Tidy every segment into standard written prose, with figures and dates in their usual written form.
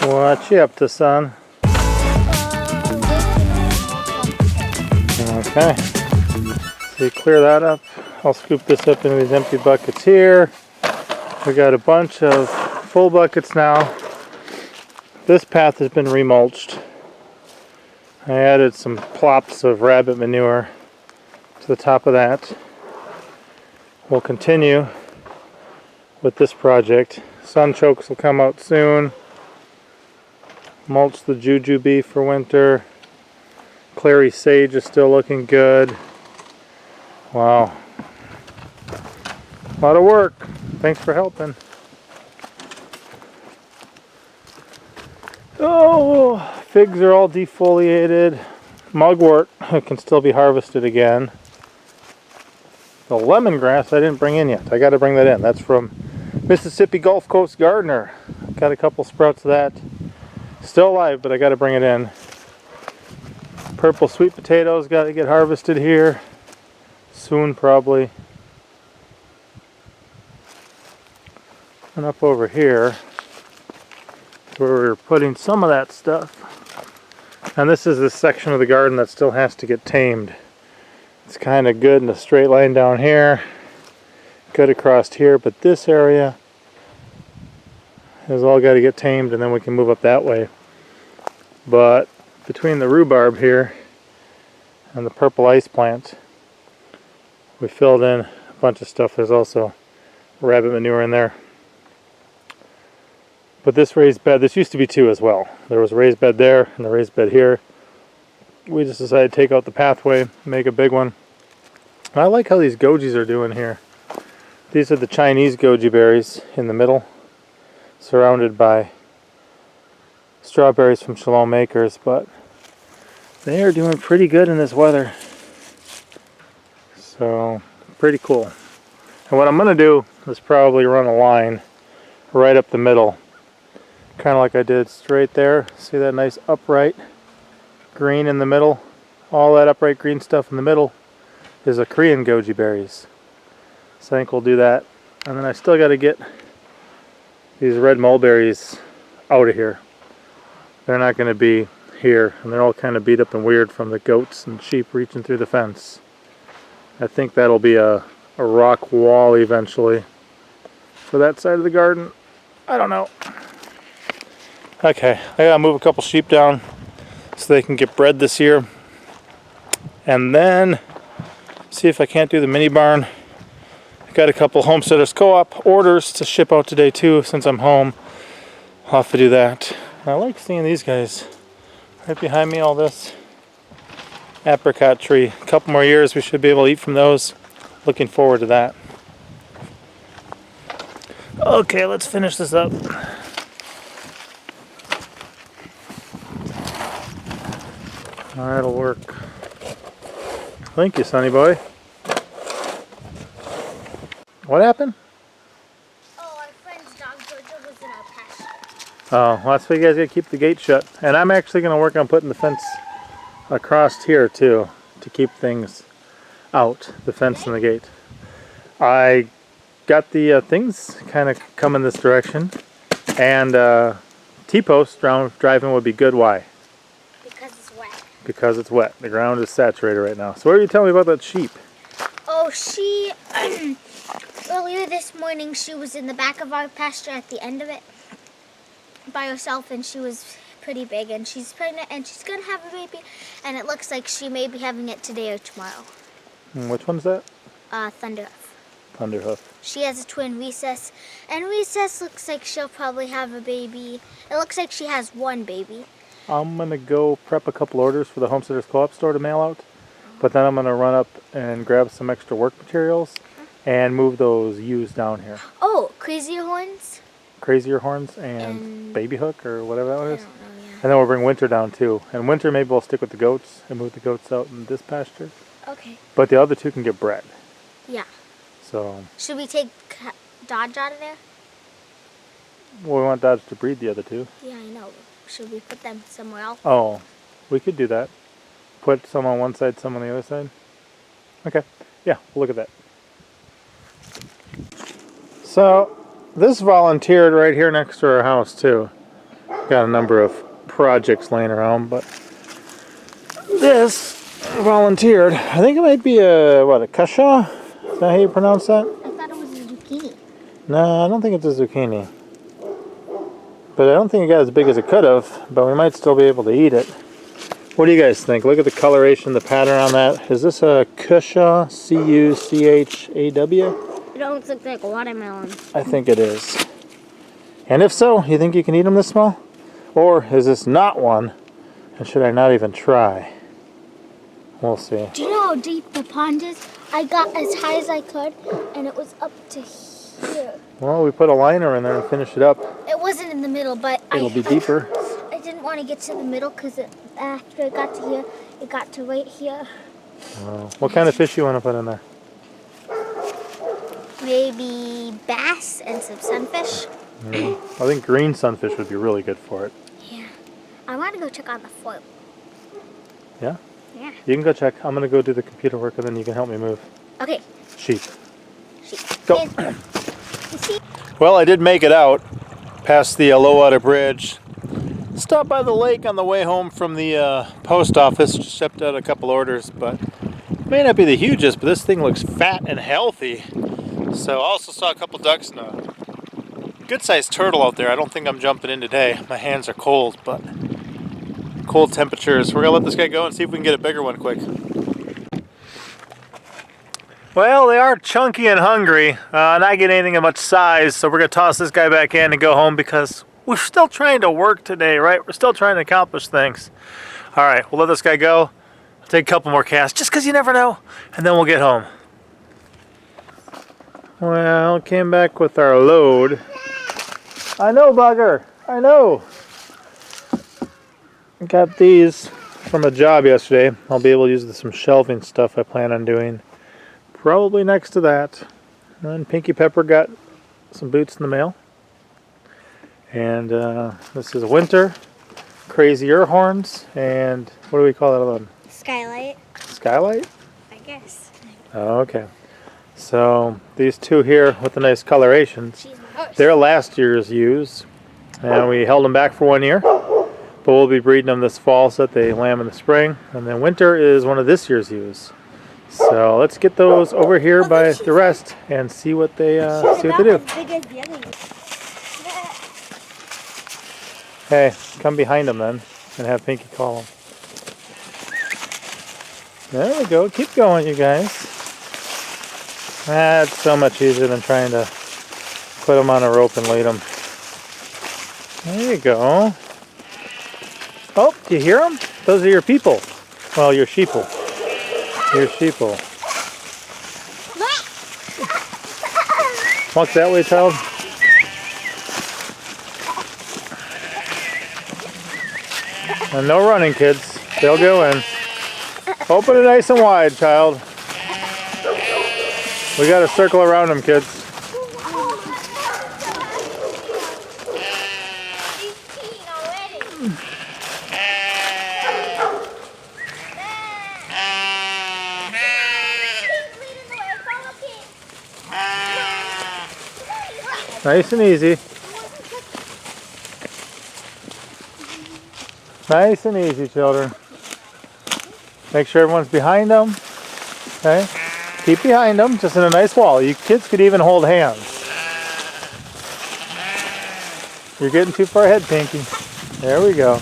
What you up to, son? Okay. So you clear that up. I'll scoop this up into these empty buckets here. We got a bunch of full buckets now. This path has been remulched. I added some plops of rabbit manure to the top of that. We'll continue with this project. Sunchokes will come out soon. Mulch the jujube for winter. Clary sage is still looking good. Wow. A lot of work. Thanks for helping. Oh, figs are all defoliated. Mugwort can still be harvested again. The lemongrass I didn't bring in yet. I got to bring that in. That's from Mississippi Gulf Coast Gardener. Got a couple sprouts of that. Still alive, but I got to bring it in. Purple sweet potatoes got to get harvested here. Soon, probably. And up over here, where we're putting some of that stuff. And this is this section of the garden that still has to get tamed. It's kind of good in a straight line down here. Good across here, but this area has all got to get tamed, and then we can move up that way. But between the rhubarb here and the purple ice plant, we filled in a bunch of stuff. There's also rabbit manure in there. But this raised bed, this used to be two as well. There was a raised bed there and a raised bed here. We just decided to take out the pathway, make a big one. And I like how these gojis are doing here. These are the Chinese goji berries in the middle, surrounded by strawberries from Shalom Acres, but they are doing pretty good in this weather. So, pretty cool. And what I'm going to do is probably run a line right up the middle. Kind of like I did straight there. See that nice upright green in the middle? All that upright green stuff in the middle is a Korean goji berries. So I think we'll do that. And then I still got to get these red mulberries out of here. They're not going to be here, and they're all kind of beat up and weird from the goats and sheep reaching through the fence. I think that'll be a rock wall eventually for that side of the garden. I don't know. Okay, I gotta move a couple sheep down so they can get bred this year. And then see if I can't do the mini barn. I got a couple Homesteaders Co-op orders to ship out today too, since I'm home. I'll have to do that. I like seeing these guys. Right behind me, all this apricot tree. A couple more years we should be able to eat from those. Looking forward to that. Okay, let's finish this up. That'll work. Thank you, sonny boy. What happened? Oh, our friend's dog Jojo was in our pasture. Oh, well, that's why you guys gotta keep the gate shut. And I'm actually gonna work on putting the fence across here too, to keep things out, the fence and the gate. I got the things kind of coming this direction, and T-post driving would be good. Why? Because it's wet. Because it's wet. The ground is saturated right now. So what are you telling me about that sheep? Oh, she earlier this morning she was in the back of our pasture at the end of it by herself, and she was pretty big, and she's pregnant, and she's gonna have a baby, and it looks like she may be having it today or tomorrow. Which one's that? Thunderhoof. Thunderhoof. She has a twin, Recess, and Recess looks like she'll probably have a baby. It looks like she has one baby. I'm gonna go prep a couple orders for the Homesteaders Co-op store to mail out, but then I'm gonna run up and grab some extra work materials and move those ewes down here. Oh, Crazier Horns? Crazier Horns and Baby Hook or whatever that one is. I don't know, yeah. And then we'll bring Winter down too. And Winter maybe we'll stick with the goats and move the goats out in this pasture. Okay. But the other two can get bred. Yeah. So. Should we take Dodge out of there? Well, we want Dodge to breed the other two. Yeah, I know. Should we put them somewhere else? Oh, we could do that. Put some on one side, some on the other side. Okay. Yeah, we'll look at that. So, this volunteered right here next to our house too. got a number of projects laying around, but this volunteered. I think it might be a cushaw? Is that how you pronounce that? I thought it was a zucchini. No, I don't think it's a zucchini. But I don't think it got as big as it could have, but we might still be able to eat it. What do you guys think? Look at the coloration, the pattern on that. Is this a cushaw? C-U-C-H-A-W? It almost looks like a watermelon. I think it is. And if so, you think you can eat them this small? Or is this not one? And should I not even try? We'll see. Do you know how deep the pond is? I got as high as I could, and it was up to here. Well, we put a liner in there and finished it up. It wasn't in the middle, but It'll be deeper. I didn't want to get to the middle because after it got to here, it got to right here. What kind of fish you want to put in there? Maybe bass and some sunfish. I think green sunfish would be really good for it. Yeah. I want to go check on the float. Yeah? Yeah. You can go check. I'm going to go do the computer work and then you can help me move. Okay. Sheep. Sheep. Go. Sheep. Well, I did make it out past the low water bridge. Stopped by the lake on the way home from the post office. Just shipped out a couple orders, but it may not be the hugest, but this thing looks fat and healthy. So I also saw a couple ducks and a good-sized turtle out there. I don't think I'm jumping in today. My hands are cold, but cold temperatures. We're gonna let this guy go and see if we can get a bigger one quick. Well, they are chunky and hungry, not getting anything of much size, so we're gonna toss this guy back in and go home because we're still trying to work today, right? We're still trying to accomplish things. All right, we'll let this guy go. I'll take a couple more casts, just because you never know, and then we'll get home. Well, came back with our load. I know, bugger. I know. Got these from a job yesterday. I'll be able to use some shelving stuff I plan on doing. Probably next to that. And then Pinky Pepper got some boots in the mail. And this is winter. Crazy ear horns. And what do we call that other one? Skylight. Skylight? I guess. Oh, okay. So these two here with the nice colorations, they're last year's ewes, and we held them back for 1 year, but we'll be breeding them this fall so that they lamb in the spring, and then winter is one of this year's ewes. So let's get those over here by the rest and see what they do. Hey, come behind them then and have Pinky call them. There we go. Keep going, you guys. That's so much easier than trying to put them on a rope and lead them. There you go. Oh, do you hear them? Those are your people. Well, your sheeple. Your sheeple. Walk that way, child. And no running, kids. They'll go in. Open it nice and wide, child. We got to circle around them, kids. Nice and easy. Nice and easy, children. Make sure everyone's behind them. Okay? Keep behind them, just in a nice wall. You kids could even hold hands. You're getting too far ahead, Pinky. There we go.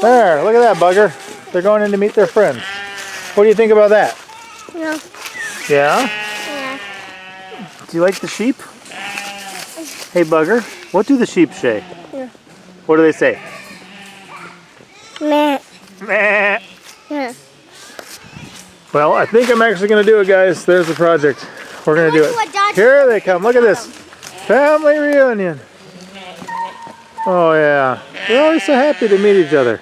There, look at that bugger. They're going in to meet their friends. What do you think about that? Yeah. Yeah? Yeah. Do you like the sheep? Hey bugger, what do the sheep say? Yeah. What do they say? Meh. Meh. Yeah. Well, I think I'm actually going to do it, guys. There's the project. We're going to do it. Here they come. Look at this. Family reunion. Oh, yeah. They're always so happy to meet each other.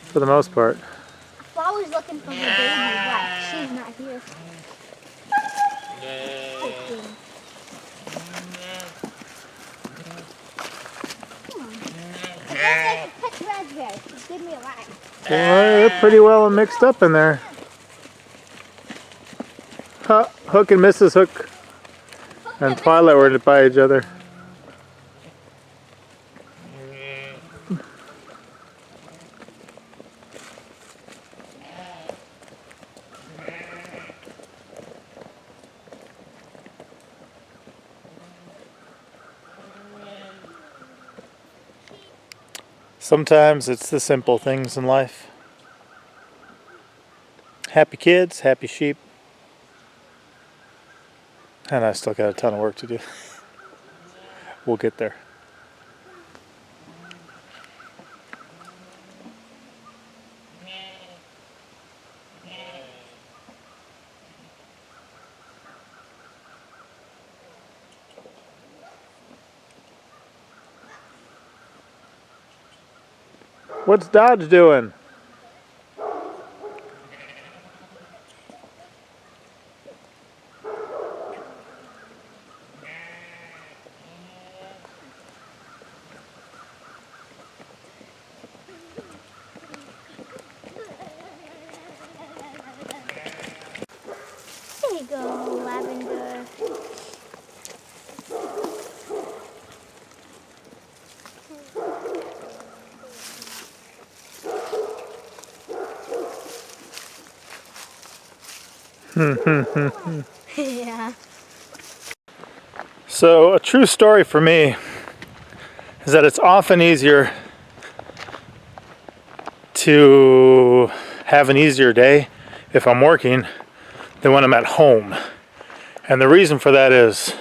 For the most part. I'm always looking for my baby, but she's not here. Come on. It looks like a pet raspberry. Give me a ride. Well, they're pretty well mixed up in there. Hook and Mrs. Hook and Twilight were by each other. Sometimes it's the simple things in life. Happy kids, happy sheep. And I still got a ton of work to do. We'll get there. What's Dodge doing? There you go, lavender. Yeah. So a true story for me is that it's often easier to have an easier day if I'm working than when I'm at home. And the reason for that is,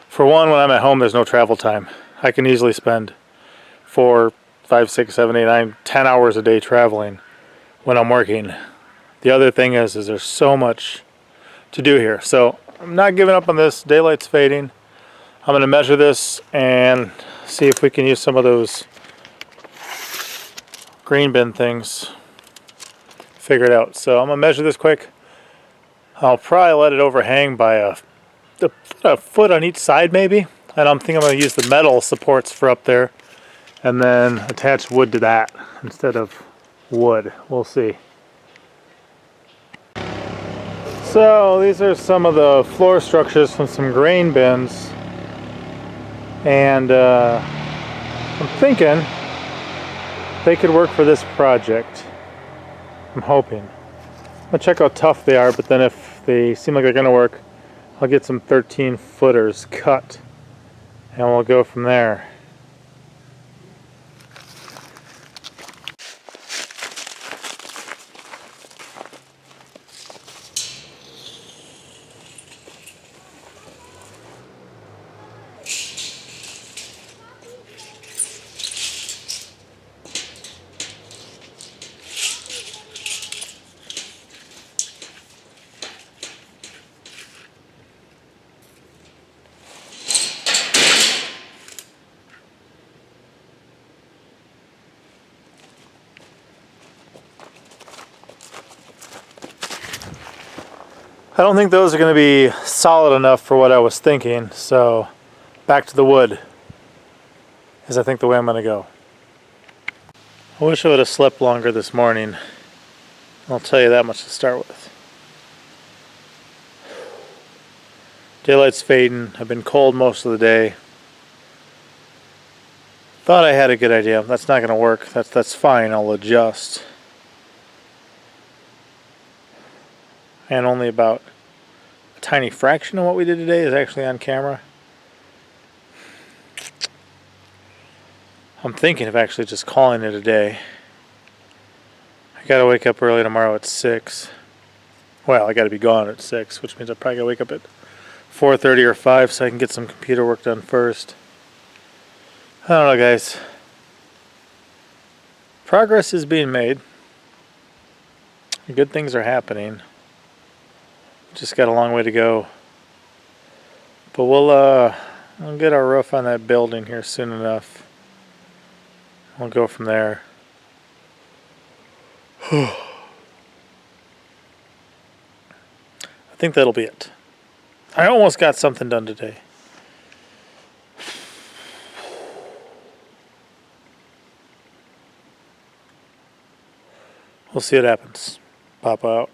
for one, when I'm at home there's no travel time. I can easily spend 4, 5, 6, 7, 8, 9, 10 hours a day traveling when I'm working. The other thing is there's so much to do here. So I'm not giving up on this. Daylight's fading. I'm going to measure this and see if we can use some of those green bin things. Figure it out. So I'm going to measure this quick. I'll probably let it overhang by a foot on each side maybe. And I'm thinking I'm going to use the metal supports for up there and then attach wood to that instead of wood. We'll see. So these are some of the floor structures from some grain bins, and I'm thinking they could work for this project. I'm hoping. I'm gonna check how tough they are, but then if they seem like they're gonna work, I'll get some 13 footers cut and we'll go from there. I don't think those are going to be solid enough for what I was thinking, so back to the wood is I think the way I'm going to go. I wish I would have slept longer this morning. I'll tell you that much to start with. Daylight's fading. I've been cold most of the day. Thought I had a good idea. That's not going to work. That's fine. I'll adjust. And only about a tiny fraction of what we did today is actually on camera. I'm thinking of actually just calling it a day. I gotta wake up early tomorrow at 6. Well, I gotta be gone at 6, which means I probably gotta wake up at 4:30 or 5 so I can get some computer work done first. I don't know, guys. Progress is being made. Good things are happening. Just got a long way to go. But we'll get our roof on that building here soon enough. We'll go from there. I think that'll be it. I almost got something done today. We'll see what happens. Pop out.